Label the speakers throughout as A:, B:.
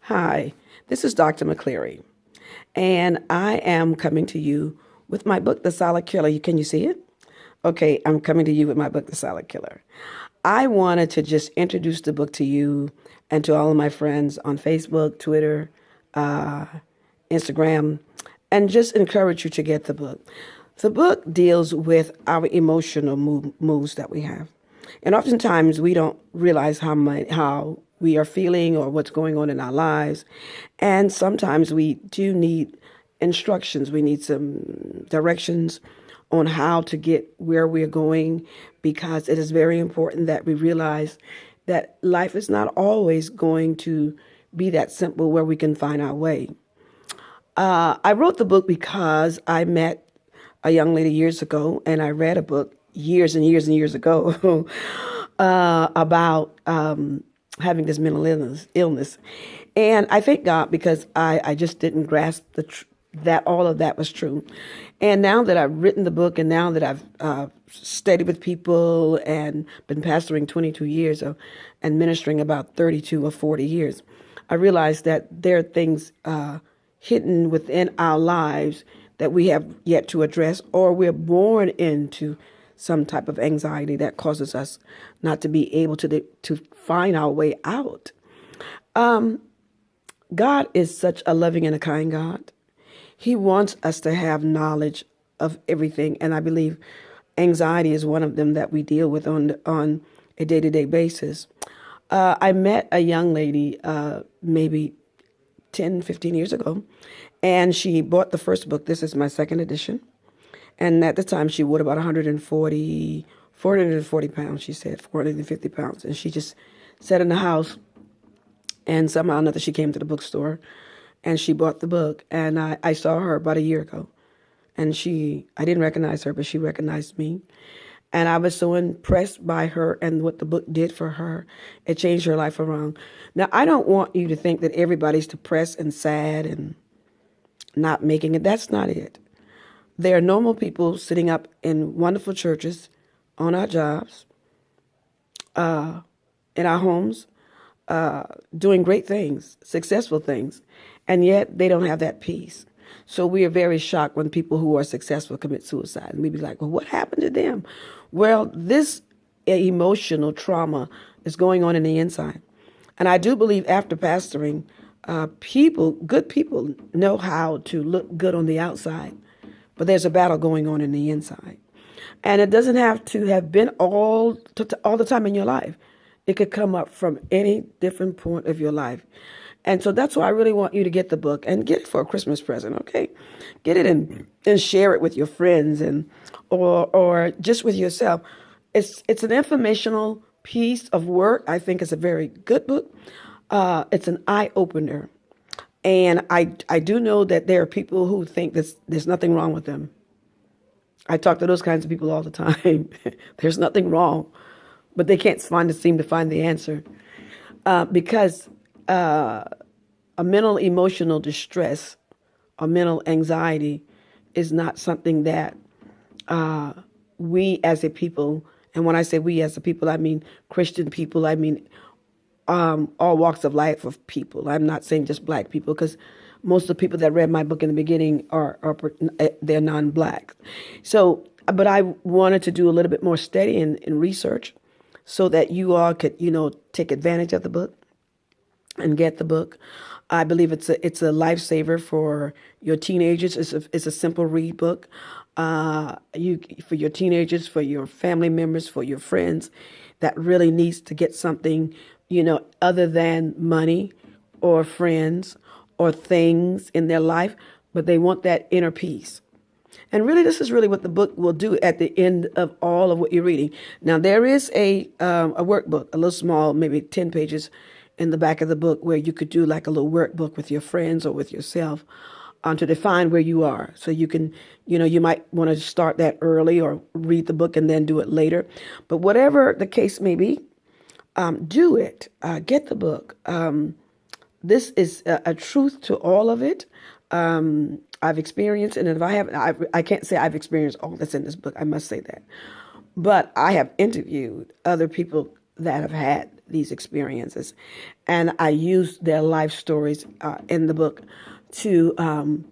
A: Hi, this is Dr. McCleary, and I am coming to you with my book, The Silent Killer. Can you see it? Okay, I'm coming to you with my book, The Silent Killer. I wanted to just introduce the book to you and to all of my friends on Facebook, Twitter, uh, Instagram, and just encourage you to get the book. The book deals with our emotional moves that we have. And oftentimes we don't realize how we are feeling or what's going on in our lives. And sometimes we do need instructions. We need some directions on how to get where we're going, because it is very important that we realize that life is not always going to be that simple where we can find our way. I wrote the book because I met a young lady years ago, and I read a book years and years and years ago about having this mental illness. And I thank God because I just didn't grasp that all of that was true. And now that I've written the book, and now that I've studied with people and been pastoring 22 years and ministering about 32 or 40 years, I realized that there are things hidden within our lives that we have yet to address, or we're born into some type of anxiety that causes us not to be able to find our way out. God is such a loving and a kind God. He wants us to have knowledge of everything, and I believe anxiety is one of them that we deal with on a day-to-day basis. I met a young lady maybe 10, 15 years ago, and she bought the first book. This is my second edition. And at the time, she weighed about 440 pounds, she said, 450 pounds. And she just sat in the house, and somehow or another, she came to the bookstore, and she bought the book. And I saw her about a year ago. And I didn't recognize her, but she recognized me. And I was so impressed by her and what the book did for her. It changed her life around. Now, I don't want you to think that everybody's depressed and sad and not making it. That's not it. There are normal people sitting up in wonderful churches, on our jobs, in our homes, doing great things, successful things, and yet they don't have that peace. So we are very shocked when people who are successful commit suicide. And we be like, well, what happened to them? Well, this emotional trauma is going on in the inside. And I do believe after pastoring, good people know how to look good on the outside, but there's a battle going on in the inside. And it doesn't have to have been all the time in your life. It could come up from any different point of your life. And so that's why I really want you to get the book and get it for a Christmas present, okay? Get it and share it with your friends or just with yourself. It's an informational piece of work. I think it's a very good book. It's an eye-opener. And I do know that there are people who think there's nothing wrong with them. I talk to those kinds of people all the time. There's nothing wrong, but they can't seem to find the answer because a mental emotional distress, a mental anxiety, is not something that we as a people, and when I say we as a people, I mean Christian people, I mean all walks of life of people. I'm not saying just black people, because most of the people that read my book in the beginning they're non-black. So, but I wanted to do a little bit more study and research so that you all could, take advantage of the book and get the book. I believe it's a lifesaver for your teenagers. It's a simple read book. For your teenagers, for your family members, for your friends that really needs to get something, other than money or friends or things in their life, but they want that inner peace. And really, this is really what the book will do at the end of all of what you're reading. Now, there is a workbook, a little small, maybe 10 pages in the back of the book, where you could do like a little workbook with your friends or with yourself to define where you are. So you can, you might want to start that early or read the book and then do it later. But whatever the case may be, do it. Get the book. This is a truth to all of it. I've experienced, and if I haven't, I can't say I've experienced all that's in this book. I must say that. But I have interviewed other people that have had these experiences. And I use their life stories in the book to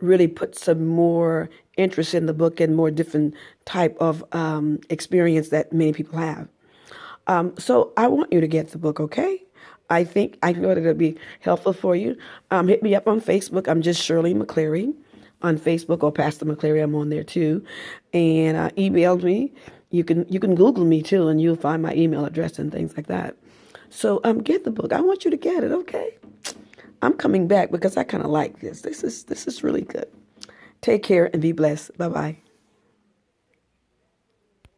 A: really put some more interest in the book and more different type of experience that many people have. So I want you to get the book, okay? I know that it'll be helpful for you. Hit me up on Facebook. I'm just Shirley McCleary on Facebook, or Pastor McCleary. I'm on there too. And email me. You can Google me too, and you'll find my email address and things like that. So get the book. I want you to get it, okay? I'm coming back because I kind of like this. This is really good. Take care and be blessed. Bye bye.